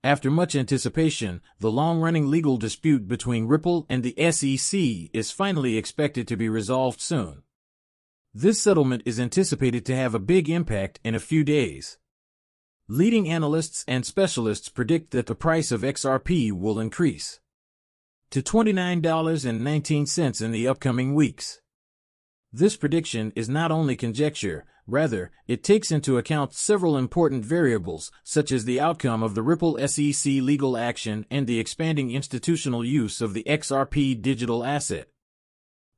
After much anticipation, the long-running legal dispute between Ripple and the SEC is finally expected to be resolved soon. This settlement is anticipated to have a big impact in a few days. Leading analysts and specialists predict that the price of XRP will increase to $29.19 in the upcoming weeks. This prediction is not only conjecture, rather, it takes into account several important variables, such as the outcome of the Ripple SEC legal action and the expanding institutional use of the XRP digital asset.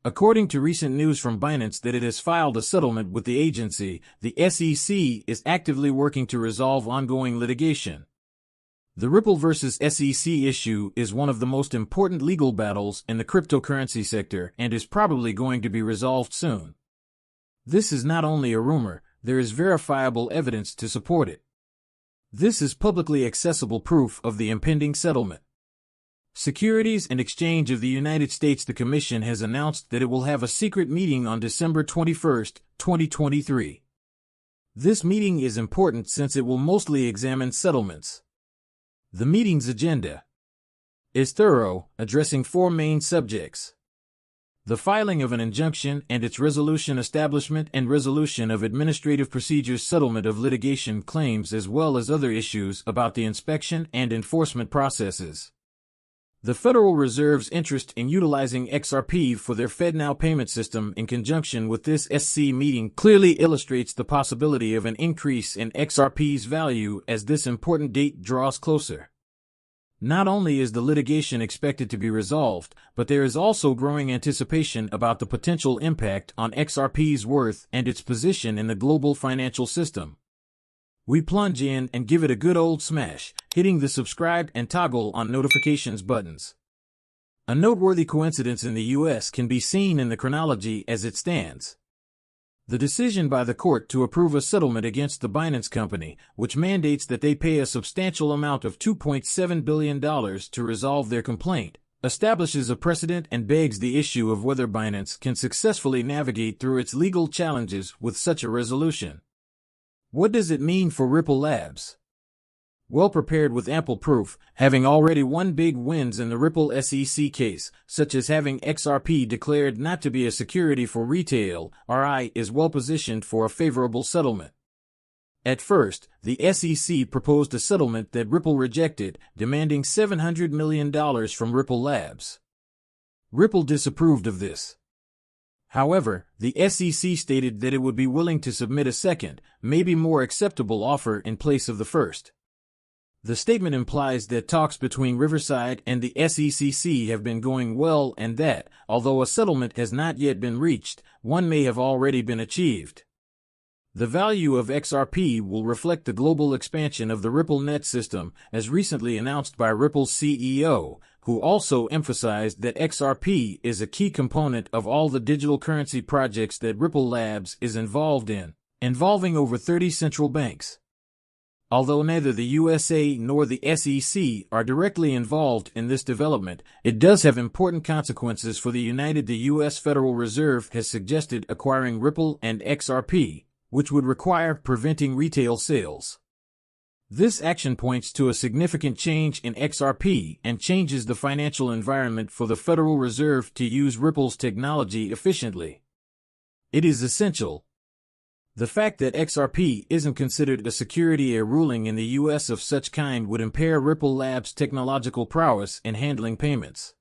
According to recent news from Binance that it has filed a settlement with the agency, the SEC is actively working to resolve ongoing litigation. The Ripple versus SEC issue is one of the most important legal battles in the cryptocurrency sector and is probably going to be resolved soon. This is not only a rumor, there is verifiable evidence to support it. This is publicly accessible proof of the impending settlement. Securities and Exchange of the United States, the Commission, has announced that it will have a secret meeting on December 21, 2023. This meeting is important since it will mostly examine settlements. The meeting's agenda is thorough, addressing four main subjects: the filing of an injunction and its resolution, establishment and resolution of administrative procedures, settlement of litigation claims, as well as other issues about the inspection and enforcement processes. The Federal Reserve's interest in utilizing XRP for their FedNow payment system in conjunction with this SC meeting clearly illustrates the possibility of an increase in XRP's value as this important date draws closer. Not only is the litigation expected to be resolved, but there is also growing anticipation about the potential impact on XRP's worth and its position in the global financial system. We plunge in and give it a good old smash, hitting the subscribe and toggle on notifications buttons. A noteworthy coincidence in the US can be seen in the chronology as it stands. The decision by the court to approve a settlement against the Binance Company, which mandates that they pay a substantial amount of $2.7 billion to resolve their complaint, establishes a precedent and begs the issue of whether Binance can successfully navigate through its legal challenges with such a resolution. What does it mean for Ripple Labs? Well prepared with ample proof, having already won big wins in the Ripple SEC case, such as having XRP declared not to be a security for retail, RI is well positioned for a favorable settlement. At first, the SEC proposed a settlement that Ripple rejected, demanding $700 million from Ripple Labs. Ripple disapproved of this. However, the SEC stated that it would be willing to submit a second, maybe more acceptable offer in place of the first. The statement implies that talks between Riverside and the SEC have been going well and that, although a settlement has not yet been reached, one may have already been achieved. The value of XRP will reflect the global expansion of the RippleNet system, as recently announced by Ripple's CEO, who also emphasized that XRP is a key component of all the digital currency projects that Ripple Labs is involved in, involving over 30 central banks. Although neither the USA nor the SEC are directly involved in this development, it does have important consequences for the United. The U.S. Federal Reserve has suggested acquiring Ripple and XRP, which would require preventing retail sales. This action points to a significant change in XRP and changes the financial environment for the Federal Reserve to use Ripple's technology efficiently. It is essential. The fact that XRP isn't considered a security, a ruling in the U.S. of such kind would impair Ripple Labs' technological prowess in handling payments.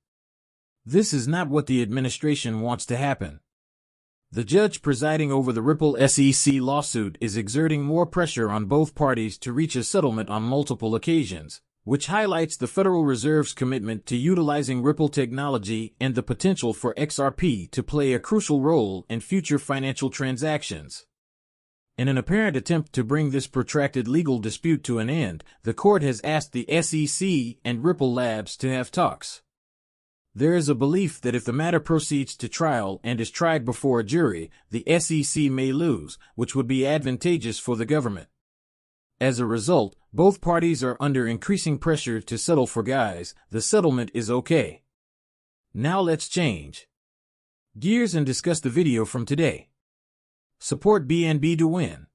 This is not what the administration wants to happen. The judge presiding over the Ripple SEC lawsuit is exerting more pressure on both parties to reach a settlement on multiple occasions, which highlights the Federal Reserve's commitment to utilizing Ripple technology and the potential for XRP to play a crucial role in future financial transactions. In an apparent attempt to bring this protracted legal dispute to an end, the court has asked the SEC and Ripple Labs to have talks. There is a belief that if the matter proceeds to trial and is tried before a jury, the SEC may lose, which would be advantageous for the government. As a result, both parties are under increasing pressure to settle. For guys, the settlement is okay. Now let's change gears and discuss the video from today. Support BNB to win.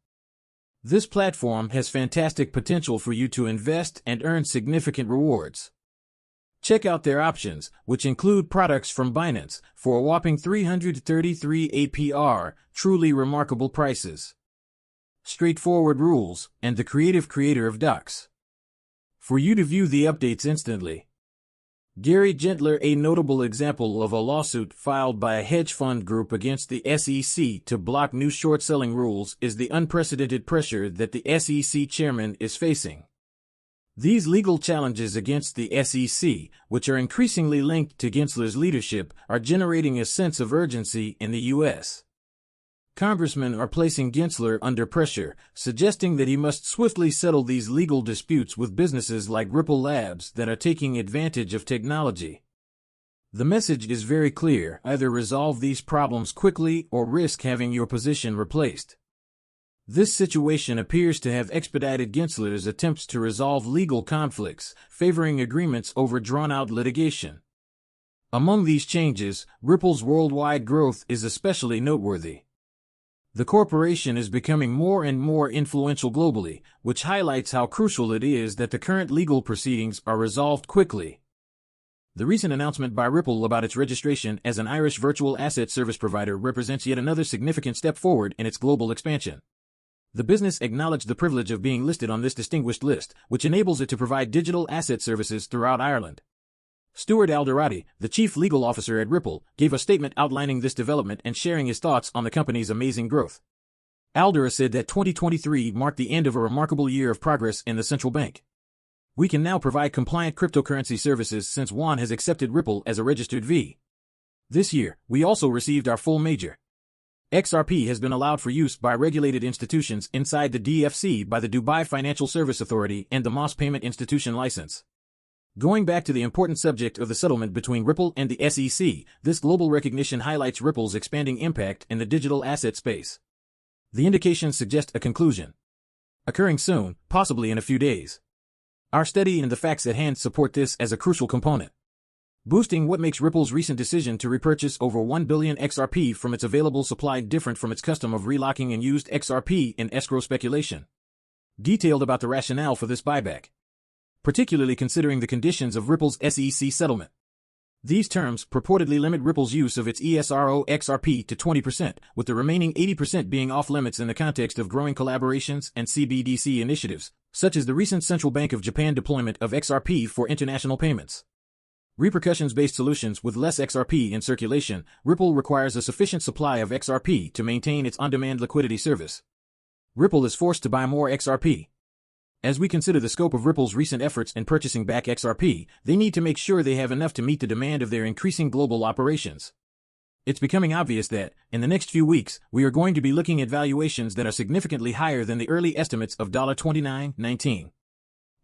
This platform has fantastic potential for you to invest and earn significant rewards. Check out their options, which include products from Binance, for a whopping 333 APR, truly remarkable prices. Straightforward rules, and the creative creator of docs. For you to view the updates instantly. Gary Gentler, a notable example of a lawsuit filed by a hedge fund group against the SEC to block new short-selling rules, is the unprecedented pressure that the SEC chairman is facing. These legal challenges against the SEC, which are increasingly linked to Gensler's leadership, are generating a sense of urgency in the U.S. Congressmen are placing Gensler under pressure, suggesting that he must swiftly settle these legal disputes with businesses like Ripple Labs that are taking advantage of technology. The message is very clear: either resolve these problems quickly or risk having your position replaced. This situation appears to have expedited Gensler's attempts to resolve legal conflicts, favoring agreements over drawn-out litigation. Among these changes, Ripple's worldwide growth is especially noteworthy. The corporation is becoming more and more influential globally, which highlights how crucial it is that the current legal proceedings are resolved quickly. The recent announcement by Ripple about its registration as an Irish virtual asset service provider represents yet another significant step forward in its global expansion. The business acknowledged the privilege of being listed on this distinguished list, which enables it to provide digital asset services throughout Ireland. Stuart Alderoty, the chief legal officer at Ripple, gave a statement outlining this development and sharing his thoughts on the company's amazing growth. Aldera said that 2023 marked the end of a remarkable year of progress in the central bank. We can now provide compliant cryptocurrency services since Yuan has accepted Ripple as a registered V. This year, we also received our full major. XRP has been allowed for use by regulated institutions inside the DFC by the Dubai Financial Service Authority and the MOS Payment Institution license. Going back to the important subject of the settlement between Ripple and the SEC, this global recognition highlights Ripple's expanding impact in the digital asset space. The indications suggest a conclusion occurring soon, possibly in a few days. Our study and the facts at hand support this as a crucial component, boosting what makes Ripple's recent decision to repurchase over 1 billion XRP from its available supply different from its custom of relocking and used XRP in escrow speculation. Detailed about the rationale for this buyback, particularly considering the conditions of Ripple's SEC settlement. These terms purportedly limit Ripple's use of its ESRO XRP to 20%, with the remaining 80% being off-limits in the context of growing collaborations and CBDC initiatives, such as the recent Central Bank of Japan deployment of XRP for international payments. Repercussions-based solutions with less XRP in circulation, Ripple requires a sufficient supply of XRP to maintain its on-demand liquidity service. Ripple is forced to buy more XRP. As we consider the scope of Ripple's recent efforts in purchasing back XRP, they need to make sure they have enough to meet the demand of their increasing global operations. It's becoming obvious that, in the next few weeks, we are going to be looking at valuations that are significantly higher than the early estimates of $29.19.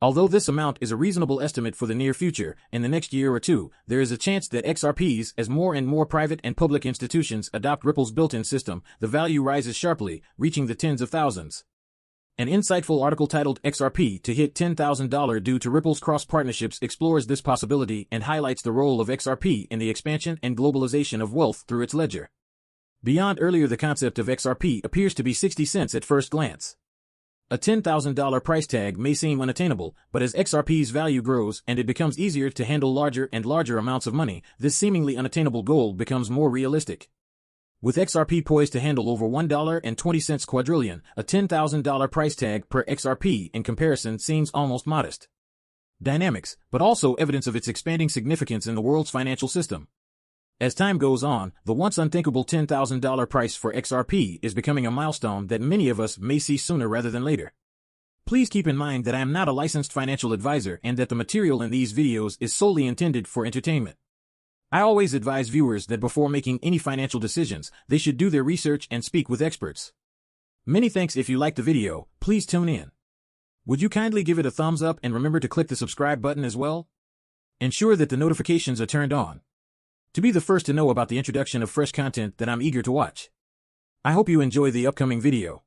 Although this amount is a reasonable estimate for the near future, in the next year or two, there is a chance that XRPs, as more and more private and public institutions adopt Ripple's built-in system, the value rises sharply, reaching the tens of thousands. An insightful article titled XRP to hit $10,000 due to Ripple's cross-partnerships explores this possibility and highlights the role of XRP in the expansion and globalization of wealth through its ledger. Beyond earlier, the concept of XRP appears to be 60 cents at first glance. A $10,000 price tag may seem unattainable, but as XRP's value grows and it becomes easier to handle larger and larger amounts of money, this seemingly unattainable goal becomes more realistic. With XRP poised to handle over $1.20 quadrillion, a $10,000 price tag per XRP in comparison seems almost modest. Dynamics, but also evidence of its expanding significance in the world's financial system. As time goes on, the once unthinkable $10,000 price for XRP is becoming a milestone that many of us may see sooner rather than later. Please keep in mind that I am not a licensed financial advisor and that the material in these videos is solely intended for entertainment. I always advise viewers that before making any financial decisions, they should do their research and speak with experts. Many thanks. If you liked the video, please tune in. Would you kindly give it a thumbs up and remember to click the subscribe button as well? Ensure that the notifications are turned on to be the first to know about the introduction of fresh content that I'm eager to watch. I hope you enjoy the upcoming video.